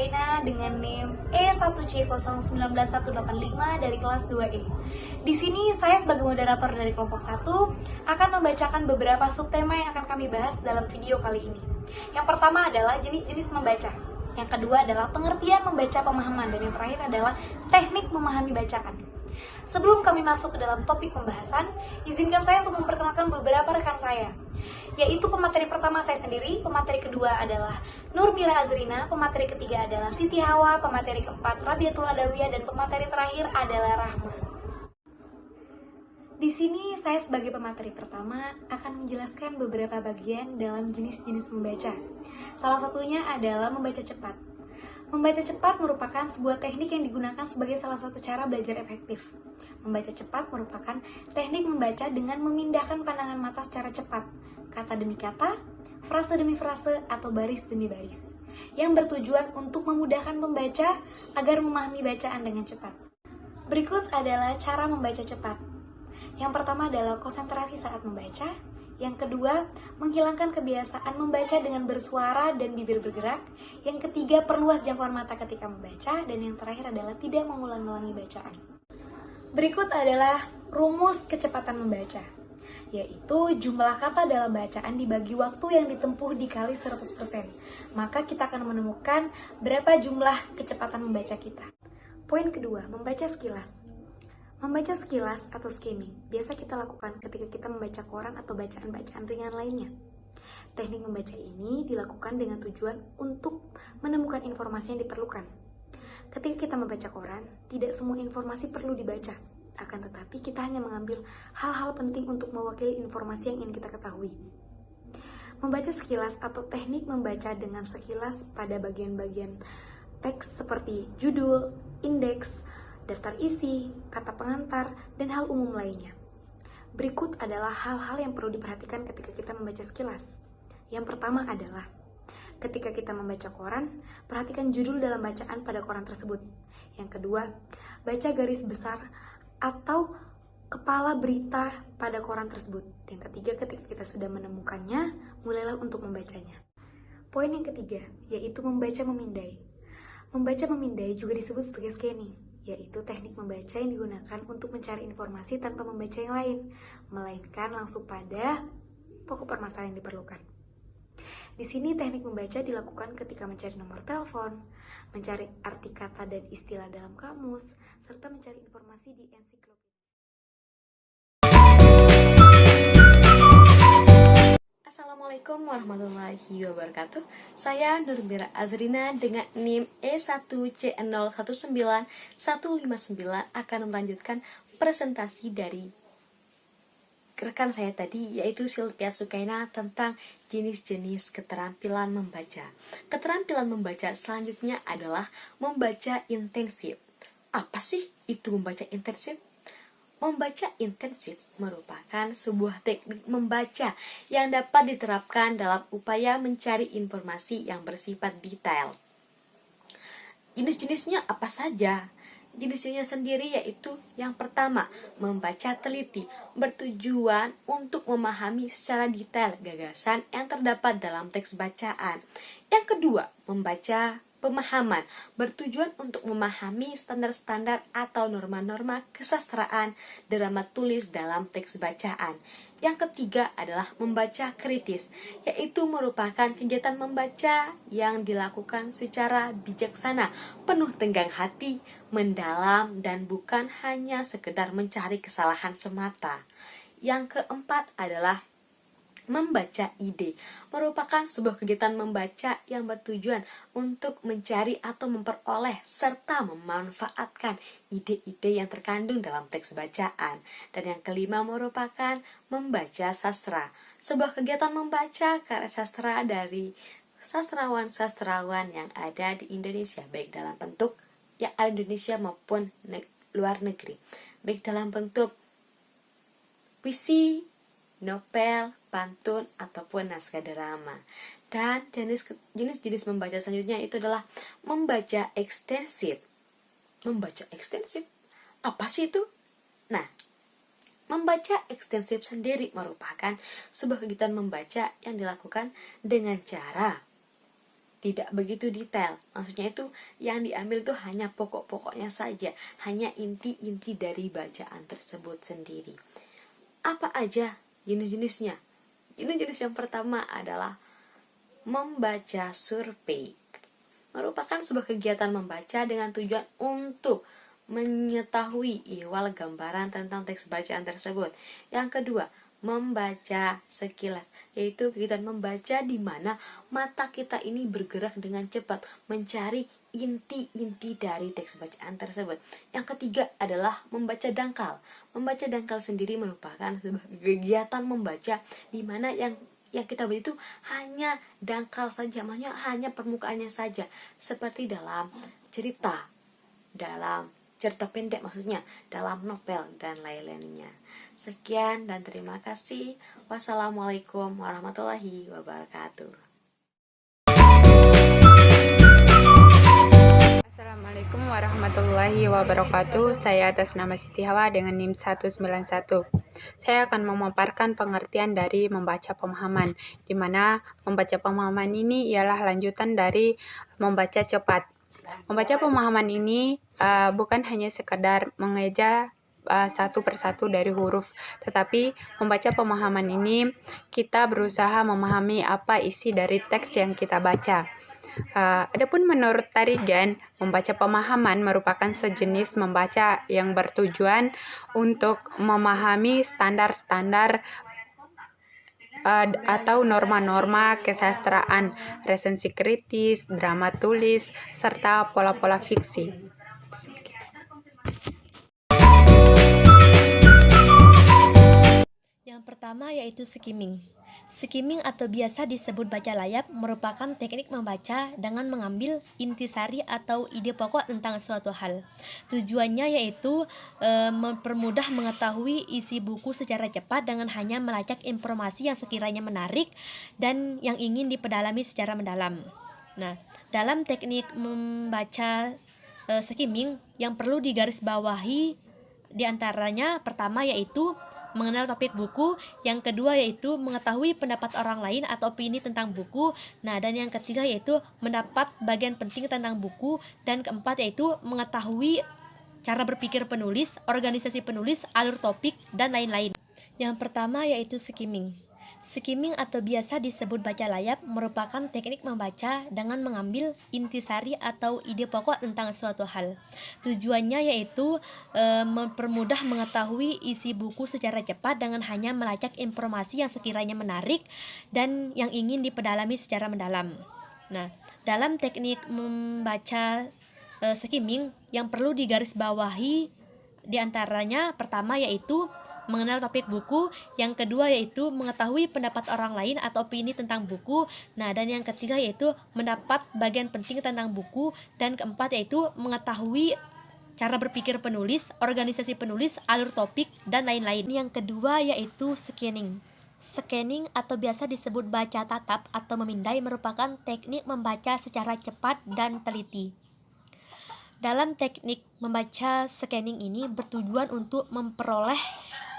Sukaina dengan NIM E1C0191185 dari kelas 2E. Di sini saya sebagai moderator dari kelompok 1 akan membacakan beberapa subtema yang akan kami bahas dalam video kali ini. Yang pertama adalah jenis-jenis membaca. Yang kedua adalah pengertian membaca pemahaman, dan yang terakhir adalah teknik memahami bacaan. Sebelum kami masuk ke dalam topik pembahasan, izinkan saya untuk memperkenalkan beberapa rekan saya, yaitu pemateri pertama saya sendiri, pemateri kedua adalah Nurmira Azrina, pemateri ketiga adalah Siti Hawa, pemateri keempat Rabiatul Adawiyah, dan pemateri terakhir adalah Rahma. Di sini saya sebagai pemateri pertama akan menjelaskan beberapa bagian dalam jenis-jenis membaca. Salah satunya adalah membaca cepat. Membaca cepat merupakan sebuah teknik yang digunakan sebagai salah satu cara belajar efektif. Membaca cepat merupakan teknik membaca dengan memindahkan pandangan mata secara cepat, kata demi kata, frase demi frase, atau baris demi baris, yang bertujuan untuk memudahkan pembaca agar memahami bacaan dengan cepat. Berikut adalah cara membaca cepat. Yang pertama adalah konsentrasi saat membaca. Yang kedua, menghilangkan kebiasaan membaca dengan bersuara dan bibir bergerak. Yang ketiga, perluas jangkauan mata ketika membaca. Dan yang terakhir adalah tidak mengulang-ulangi bacaan. Berikut adalah rumus kecepatan membaca, yaitu jumlah kata dalam bacaan dibagi waktu yang ditempuh dikali 100%. Maka kita akan menemukan berapa jumlah kecepatan membaca kita. Poin kedua, membaca sekilas. Membaca sekilas atau skimming biasa kita lakukan ketika kita membaca koran atau bacaan-bacaan ringan lainnya. Teknik membaca ini dilakukan dengan tujuan untuk menemukan informasi yang diperlukan. Ketika kita membaca koran, tidak semua informasi perlu dibaca. Akan tetapi kita hanya mengambil hal-hal penting untuk mewakili informasi yang ingin kita ketahui. Membaca sekilas atau teknik membaca dengan sekilas pada bagian-bagian teks seperti judul, indeks, daftar isi, kata pengantar, dan hal umum lainnya. Berikut adalah hal-hal yang perlu diperhatikan ketika kita membaca sekilas. Yang pertama adalah, ketika kita membaca koran, perhatikan judul dalam bacaan pada koran tersebut. Yang kedua, baca garis besar atau kepala berita pada koran tersebut. Yang ketiga, ketika kita sudah menemukannya, mulailah untuk membacanya. Poin yang ketiga, yaitu membaca memindai. Membaca memindai juga disebut sebagai scanning, yaitu teknik membaca yang digunakan untuk mencari informasi tanpa membaca yang lain, melainkan langsung pada pokok permasalahan yang diperlukan. Di sini teknik membaca dilakukan ketika mencari nomor telepon, mencari arti kata dan istilah dalam kamus, serta mencari informasi di ensiklopedia. Assalamualaikum warahmatullahi wabarakatuh. Saya Nurmira Azrina dengan NIM E1C0191159 akan melanjutkan presentasi dari rekan saya tadi, yaitu Sylvia Sukaina, tentang jenis-jenis keterampilan membaca. Keterampilan membaca selanjutnya adalah membaca intensif. Apa sih itu membaca intensif? Membaca intensif merupakan sebuah teknik membaca yang dapat diterapkan dalam upaya mencari informasi yang bersifat detail. Jenis-jenisnya apa saja? Jenis-jenisnya sendiri yaitu yang pertama, membaca teliti, bertujuan untuk memahami secara detail gagasan yang terdapat dalam teks bacaan. Yang kedua, membaca pemahaman, bertujuan untuk memahami standar-standar atau norma-norma kesastraan drama tulis dalam teks bacaan. Yang ketiga adalah membaca kritis, yaitu merupakan kegiatan membaca yang dilakukan secara bijaksana, penuh tenggang hati, mendalam, dan bukan hanya sekedar mencari kesalahan semata. Yang keempat adalah membaca ide, merupakan sebuah kegiatan membaca yang bertujuan untuk mencari atau memperoleh serta memanfaatkan ide-ide yang terkandung dalam teks bacaan. Dan yang kelima merupakan membaca sastra, sebuah kegiatan membaca karya sastra dari sastrawan-sastrawan yang ada di Indonesia, baik dalam bentuk yang ada di Indonesia maupun luar negeri, baik dalam bentuk puisi, novel, pantun, ataupun naskah drama. Dan jenis-jenis membaca selanjutnya itu adalah membaca ekstensif. Membaca ekstensif? Apa sih itu? Nah, membaca ekstensif sendiri merupakan sebuah kegiatan membaca yang dilakukan dengan cara tidak begitu detail. Maksudnya itu yang diambil tuh hanya pokok-pokoknya saja, hanya inti-inti dari bacaan tersebut sendiri. Apa aja jenis-jenisnya? Jenis-jenis yang pertama adalah membaca survei. Merupakan sebuah kegiatan membaca dengan tujuan untuk mengetahui ihwal gambaran tentang teks bacaan tersebut. Yang kedua, membaca sekilas, yaitu kegiatan membaca di mana mata kita ini bergerak dengan cepat mencari inti-inti dari teks bacaan tersebut. Yang ketiga adalah membaca dangkal. Membaca dangkal sendiri merupakan sebuah kegiatan membaca di mana yang kita baca itu hanya dangkal saja, maksudnya hanya permukaannya saja, seperti dalam cerita pendek, maksudnya dalam novel dan lain-lainnya. Sekian dan terima kasih. Wassalamualaikum warahmatullahi wabarakatuh. Assalamualaikum warahmatullahi wabarakatuh. Saya atas nama Siti Hawa dengan NIM 191. Saya akan memaparkan pengertian dari membaca pemahaman, di mana membaca pemahaman ini ialah lanjutan dari membaca cepat. Membaca pemahaman ini bukan hanya sekedar mengeja satu persatu dari huruf, tetapi membaca pemahaman ini kita berusaha memahami apa isi dari teks yang kita baca. Adapun menurut Tarigan, membaca pemahaman merupakan sejenis membaca yang bertujuan untuk memahami standar-standar atau norma-norma kesastraan, resensi kritis, drama tulis, serta pola-pola fiksi. Yang pertama yaitu skimming. Skimming atau biasa disebut baca layap merupakan teknik membaca dengan mengambil intisari atau ide pokok tentang suatu hal. Tujuannya yaitu mempermudah mengetahui isi buku secara cepat dengan hanya melacak informasi yang sekiranya menarik dan yang ingin diperdalami secara mendalam. Nah, dalam teknik membaca skimming yang perlu digarisbawahi diantaranya pertama yaitu mengenal topik buku, yang kedua yaitu mengetahui pendapat orang lain atau opini tentang buku. Nah, dan yang ketiga yaitu mendapat bagian penting tentang buku, dan keempat yaitu mengetahui cara berpikir penulis, organisasi penulis, alur topik, dan lain-lain. Yang pertama yaitu skimming. Skimming atau biasa disebut baca layap merupakan teknik membaca dengan mengambil intisari atau ide pokok tentang suatu hal. Tujuannya yaitu mempermudah mengetahui isi buku secara cepat dengan hanya melacak informasi yang sekiranya menarik dan yang ingin diperdalami secara mendalam. Nah, dalam teknik membaca skimming yang perlu digarisbawahi diantaranya pertama yaitu mengenal topik buku, yang kedua yaitu mengetahui pendapat orang lain atau opini tentang buku. Nah, dan yang ketiga yaitu mendapat bagian penting tentang buku, dan keempat yaitu mengetahui cara berpikir penulis, organisasi penulis, alur topik, dan lain-lain. Yang kedua yaitu scanning. Scanning atau biasa disebut baca tatap atau memindai merupakan teknik membaca secara cepat dan teliti. Dalam teknik membaca scanning ini bertujuan untuk memperoleh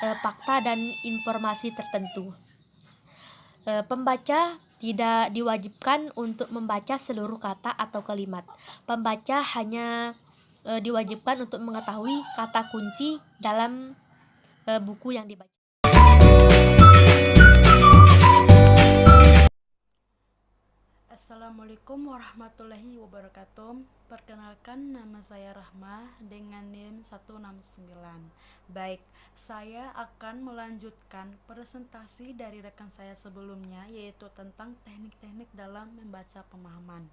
fakta dan informasi tertentu. Pembaca tidak diwajibkan untuk membaca seluruh kata atau kalimat. Pembaca hanya diwajibkan untuk mengetahui kata kunci dalam buku yang dibaca. Assalamualaikum warahmatullahi wabarakatuh. Perkenalkan, nama saya Rahma dengan NIM 169. Baik, saya akan melanjutkan presentasi dari rekan saya sebelumnya, yaitu tentang teknik-teknik dalam membaca pemahaman.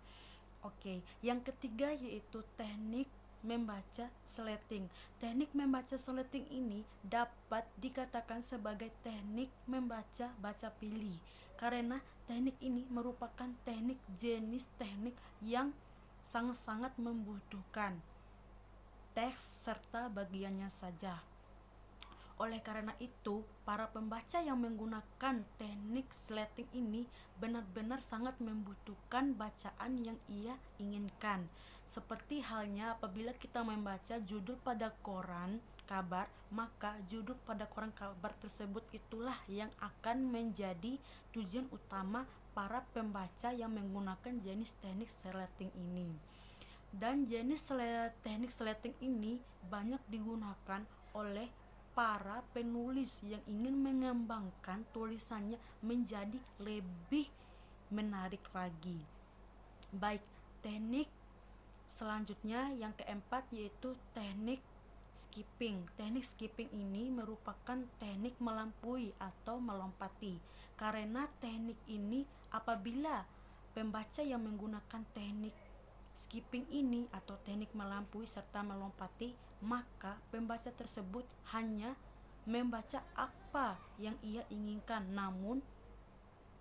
Oke, yang ketiga yaitu teknik membaca sleting. Teknik membaca sleting ini dapat dikatakan sebagai teknik membaca baca pilih, karena teknik ini merupakan jenis teknik yang sangat-sangat membutuhkan teks serta bagiannya saja. Oleh karena itu, para pembaca yang menggunakan teknik sleting ini benar-benar sangat membutuhkan bacaan yang ia inginkan. Seperti halnya apabila kita membaca judul pada koran kabar, maka judul pada koran kabar tersebut itulah yang akan menjadi tujuan utama para pembaca yang menggunakan jenis teknik sleting ini. Dan jenis teknik sleting ini banyak digunakan oleh para penulis yang ingin mengembangkan tulisannya menjadi lebih menarik lagi. Baik, teknik selanjutnya yang keempat yaitu teknik skipping. Teknik skipping ini merupakan teknik melampaui atau melompati. Karena teknik ini apabila pembaca yang menggunakan teknik skipping ini atau teknik melampaui serta melompati, maka pembaca tersebut hanya membaca apa yang ia inginkan, namun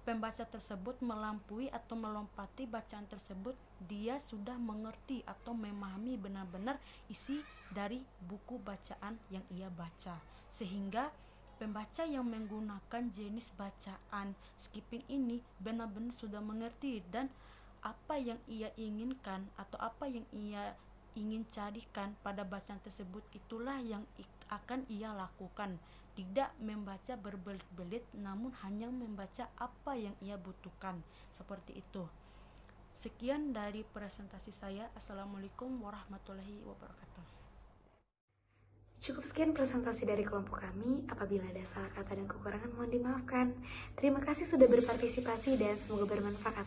pembaca tersebut melampaui atau melompati bacaan tersebut, dia sudah mengerti atau memahami benar-benar isi dari buku bacaan yang ia baca. Sehingga pembaca yang menggunakan jenis bacaan skipping ini benar-benar sudah mengerti, dan apa yang ia inginkan atau apa yang ia ingin carikan pada bacaan tersebut itulah yang akan ia lakukan. Tidak membaca berbelit-belit, namun hanya membaca apa yang ia butuhkan. Seperti itu. Sekian dari presentasi saya. Assalamualaikum warahmatullahi wabarakatuh. Cukup sekian presentasi dari kelompok kami. Apabila ada salah kata dan kekurangan mohon dimaafkan. Terima kasih sudah berpartisipasi dan semoga bermanfaat.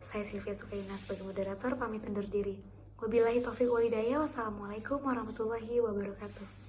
Saya Sylvia Sukaina sebagai moderator pamit undur diri. Wabillahi taufiq walhidayah. Wassalamualaikum warahmatullahi wabarakatuh.